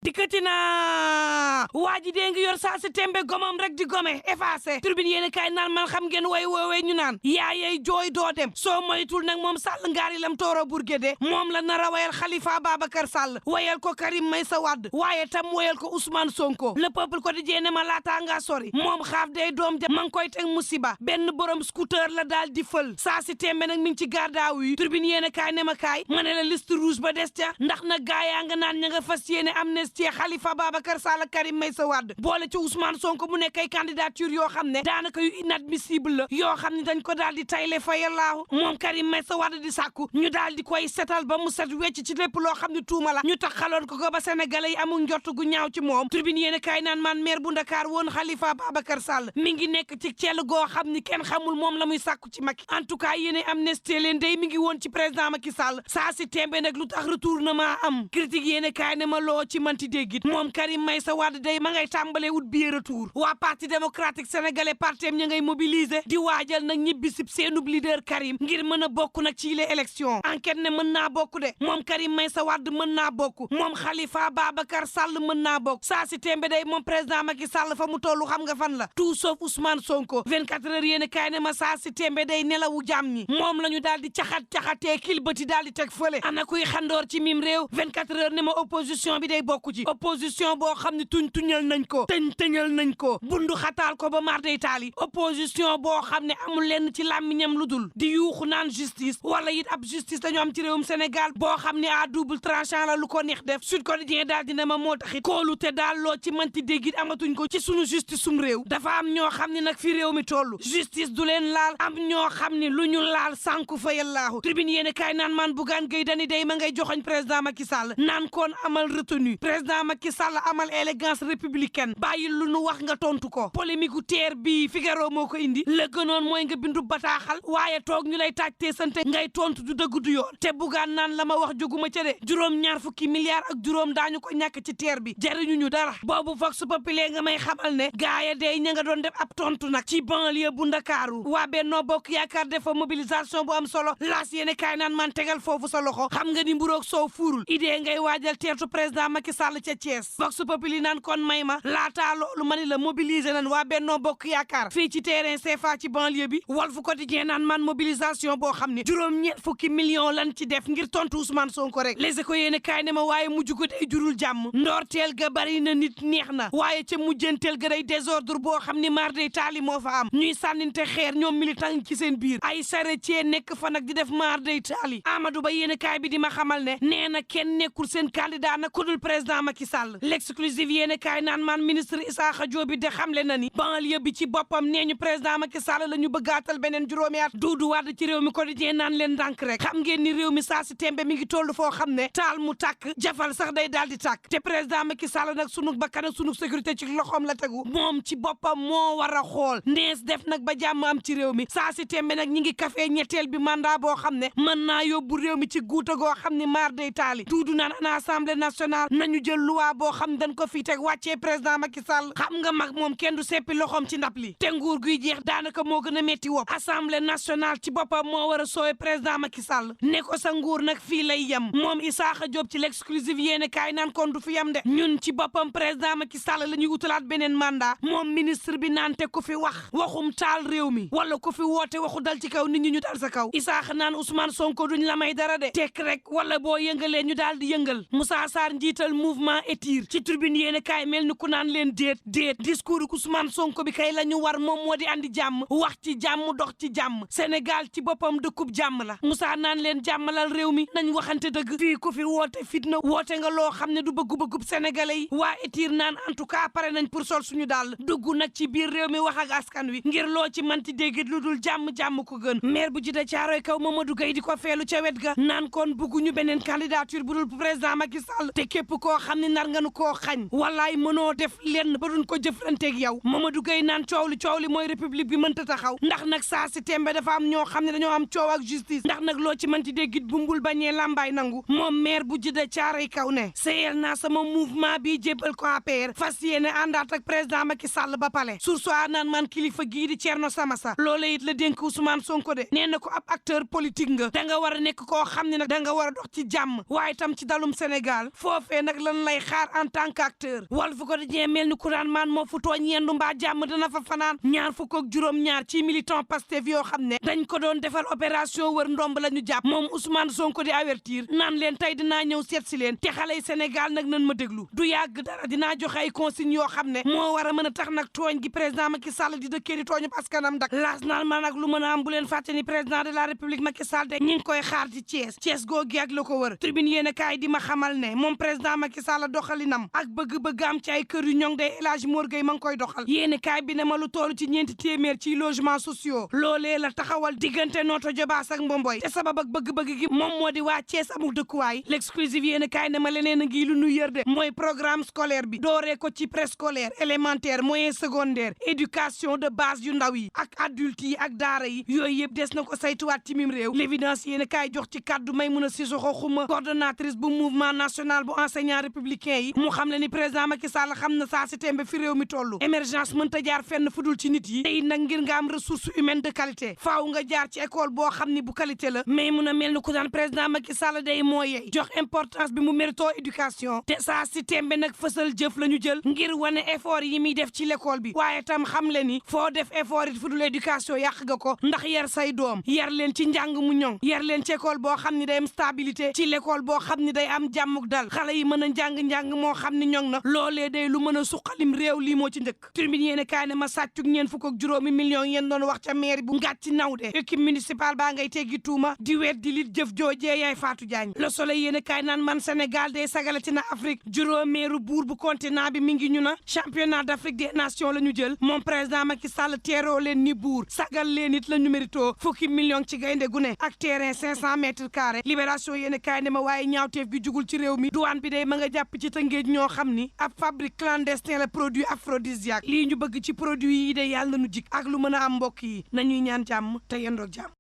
dikkati na waa ji dee ngi yor saa si tembe gomam rek di gome effacé turbine yéen kaay naan man xam ngeen way woowee ñu naan yaayey jooy doo dem soo moytul nag moom Sall ngaari lam tooro burgéde moom la nar a wayal Khalifa Babacar Sall wayal ko Karim Meïssa Wade waaye tam wayal ko Ousmane Sonko le peuple quotidien ne ma laataa ngaa sori moom xaaf day doom ja ma ngi koy teg musiba benn borom scooter la daal di fël saa si tembe nag mi ngi ci gardaaw yi turbine yéen kaay ne ma kaay ma ne la liste rouge ba des ca ndax nag gaayaa nga naan ña nga fas yéene amnistie Khalifa Babacar Sall Karim Meïssa Wade boole ci Ousmane Sonko mu nekk ay candidature yoo xam ne daanaka yu inadmissible la yoo xam ne dañ ko daal di tayle fayalaahu moom Karim Meïssa Wade di sàkku ñu daal di koy setal ba mu set wecc ci lépp loo xam ne tuuma la ñu tax xaloon ko ba sénégalais yi amul njort gu ñaaw ci moom tribune yéen kaay naan man maire bu Ndakaar woon Khalifa Babacar Sall mi ngi nekk ci cell goo xam ni kenn xamul moom la muy sàkku ci Macky en tout cas yéene amnistie leen day mi ngi woon ci président Macky Sall saa si tembe nag lu tax retournement am critique yéen kaay ne ma loo ci manti déggit moom Karim Meïssa Wade day ma ngay tàmbalee wut billet retour waa parti démocratique sénégalais partem ña ngay mobiliser di waajal nag ñibbi sib seenub leader Karim ngir mën a bokk nag ci les élections enquête ne mën naa bokk de moom Karim Meïssa Wade mën naa bokk moom Khalifa Babacar Sall mën naa bokk saa si tembe day moom président Macky Sall fa mu tollu xam nga fan la tout sauf Ousmane Sonko 24 heures yéen kaay ne ma saa si tembe day nelawu jàmm ñi moom la ñu daal di caxatee kilbati daal di teg fële ana kuy xandoor ci mim réew 24 heures ne ma opposition bi day bokk ci opposition boo xam ne tuñal nañ ko tëñal nañ ko bundu xataal ko ba mar day taali opposition boo xam ne amul lenn ci làmmiñam lu dul di yuuxu naan justice wala it ab justice dañu am ci réewum Sénégal boo xam ne à double tranchant la lu ko neex def Sud Quotidien daal dina ma moo taxit koolu te daal loo ci manti déggit amatuñ ko ci sunu justice sum réew dafa am ñoo xam ne nag fi réew mi toll justice du leen laal am ñoo xam ne lu ñu laal sànku fa yallaahu tribune yéen kaay naan man Bougane Gueye Dany day ma ngay joxoñ président Macky Sall naan koon amal retenu président Macky Sall amal élégance républicaine bàyyi lu nu wax nga tontu ko polémique gu teer bi Figaro moo ko indi la gënoon mooy nga bindu bataaxal waaye toog ñu lay taajtee sante ngay tontu du dëgg du yoon te Bougane naan la ma wax jóguma ca de juróom-ñaar fukki milliards ak juróom daañu ko ñàkk ci teer bi jariñu ñu dara boobu Vox Populi nga may xamal ne gaaya day ña nga doon def ab tontu nag ci banlieue bu Ndakaaru waa Benno Bokk Yaakaar defa mobilisation bu am solo laas yéene kaay naan man tegal foofu sa loxo xam nga ni mburoog soow fuurul idée ngay waajal teertu président Macky Sall ca Thiès Vox Populi naan kon may ma laataa loolu ma ni la mobiliser nan waa Benno Bokk Yaakaar fii ci terrain CFA ci banlieue bi Walf Quotidien naan man mobilisation boo xam ne juróom-ñeent fukki millions lan ci def ngir tontu Ousmane Sonko rek Les Échos yéene kaay ne ma waaye mujj ko day jurul jàmm ndoorteel ga bari na nit neex na waaye ca mujjanteel ga day désordre boo xam ni mar day taali moo fa am ñuy sànninte xeer ñoom militant ci seen biir ay charretier nekk fa nag di def mar day taali Amadou Ba yéene kaay bi di ma xamal ne nee na kenn nekkul seen candidat nag ku dul président Macky Sall l'exclusive yéene kaay naan man ministre Issakha Diop bi de xamle na ni banlieue bi ci boppam nee ñu président Macky Sall la ñu bëggaatal beneen juróomi at Doudou Wade ci réew mi quotidien naan leen ndànk rek xam ngeen ni réew mi saa si tembe mi ngi toll foo xam ne taal mu tàkk jafal sax day daal di tàkk te président Macky Sall nag sunu bakkan ak sunu sécurité ci loxoom la tegu moom ci boppam moo war a xool nees def nag ba jàmm am ci réew mi saa si tembe nag ñi ngi kafee ñetteel bi mandat boo xam ne mën naa yóbbu réew mi ci guuta goo xam ne maar day taali Doudou naan ana assemblée nationale nañu jël loi boo xam dañ ko fii teg wàccee président Macky Sall xam nga mag moom kenn du seppi loxoom ci ndab li te nguur guy jeex daanaka moo gën a metti wopp assemblée nationale ci boppam moo war a soowe président Macky Sall ne ko sa nguur nag fii lay yem moom Issakha Diop ci l'exclusive yéene kaay naan kon du fi yem de ñun ci boppam président Macky Sall la ñuy utalaat beneen mandat moom ministre bi naan te ku fi wax waxum taal réew mi wala ku fi woote waxu dal ci kaw nit ñi ñu dal sa kaw Issakha naan Ousmane Sonko duñ la may dara de tekk rek wala boo yëngalee ñu daal di yëngal Moussa Sarr njiital mouvement ETIR ci tribune yéene kaay mel ni ku naan leen déet discours Ousmane Sonko bi kay la ñu war moom moo di andi jàmm wax ci jàmm dox ci jàmm Sénégal ci boppam dëkkub jàmm la Moussa naan leen jàmmalal réew mi nañ waxante dëgg fii ku fi woote fitna woote nga loo xam ne du bëggu-bëggub sénégalais yi waa ETIR naan en tout cas pare nañ pour sol suñu daal dugg nag ci biir réew mi wax ak askan wi ngir loo ci manti déggit lu dul jàmm ko gën maire bu Djiddah Thiaroye Kaw Mamadou Gueye di ko feelu ca wet ga naan kon bugguñu beneen candidature bu dul président Macky Sall te képp koo xam ne nar nga nu koo xañ wallaay mënoo def lenn ba duñ ko jëflanteeg yow Mamadou Gueye naan coow li mooy république bi mënta taxaw ndax nag saa si tembe dafa am ñoo xam ne dañoo am coow ak justice ndax nag loo ci manti déggit bumbul bañee lambaay nangu moom maire bu Djiddah Thiaroye Kaw ne seyel naa sama mouvement bi jébbal ko APR fas yéene àndaat ak président Macky Sall ba pale sursoir naan man kilifa gii di Thierno Samassa loola it la dénk Ousmane Sonko de nee na ko ab acteur politique nga da nga war a nekk koo xam ne nag da nga war a dox ci jàmm waaye tam ci dalum Sénégal foofee nag lan lan lay xaar en tant qu'acteur Walf Quotidien mel ni ku daan maan moo fu tooñ yendu mbaa jàmm dana fa fanaan ñaar fukk ak juróom-ñaar ci militant Pastef yoo xam ne dañ ko doon defal opération wër ndomb la ñu jàpp moom Ousmane Sonko di avertir naan leen tey dinaa ñëw seet si leen te xale yi Sénégal nag nan ma déglu du yàgg dara dinaa joxe ay consignes yoo xam ne moo war a mën a tax nag tooñ gi président Macky Sall di dëkkee di tooñu askanam dak laas naan ma nag lu mën a am bu leen fàtte ni président de la République Macky Sall de ñi ngi koy xaar ci Thiès googu ak la ko wër tribune yéen a kaay di ma xamal ne moom président Macky Sall doxalinam ak bëgg-bëgg am ci ay kër yu ñoŋ day El Hadji Mor Gueye ma ngi koy doxal yéen a kaay bi ne ma lu toll ci ñeenti téeméer ci logements sociaux loolee la taxawal diggante Notto Diobass ak Mbomboy te sabab ak bëgg-bëgg gi moom moo di waa Thiès amul dëkkuwaay l'exclusive yéen a kaay ne ma leneen a ngi lu nu yër de mooy programme scolaire bi dooree ko ci préscolaire élémentaire moyen secondaire éducation de base yu ndaw yi ak adulte yi ak daara yi yooyu yëpp des na ko saytuwaat ci mim réew l'évidence yéen a kaay jox ci kaddu Maïmouna Sissoko Khouma coordonnatrice bu mouvement national bu enseignant républicain yi mu xam le ni président Macky Sall xam na saa si tembe fi réew mi toll émergence mënta jaar fenn fudul ci nit yi te it nag ngir nga am ressource humaine de qualité faaw nga jaar ci école boo xam ni bu qualité la mais mun a mel ni ku daan président Macky Sall day moo yey jox importance bi mu mérito éducation te saa si tembe nag fësal jëf la ñu jël ngir wane effort yi muy def ci l'école bi waaye tam xam le ni foo def effort it fudul éducation yàq nga ko ndax yar say doom yar leen ci njàng mu ñoŋ yar leen ci école boo xam ni day am stabilité ci l'école boo xam ni day am jàmmuk dal xale yi mën a njàng moo xam ni ñoŋ na loolee day lu mën a suqalim réew lii moo ci njëkk tribune yéene kaay ne ma sàccug ñeen fukk ak juróomi millions yéen doon wax ca mairie bu ngàcc naw de équipe municipale baa ngay teggi tuuma di weet di lit jëf joojee yaay Fatou Diagne Le Soleil yéene kaay naan man Sénégal day sagalati na Afrique juróomeeru buur bu continent bi mi ngi ñu na championnat d'Afrique des nations la ñu jël moom président Macky Sall teeroo leen ni buur sagal leen it la ñu mérito fukki millions ci gaynde gu ne ak terrain 500 mètres carrés libération yéene kaay ne ma waaye ñaawteef gi jugul ci réew mi douane bi day ma nga jàpp ci tëngéej ñoo xam ni ab fabrique clandestin la produit aphrodisiaque lii ñu bëgg ci produit yi de yàlla na nu jik ak lu mën a am mbokk yi nañuy ñaan jàmm te yendoog jàmm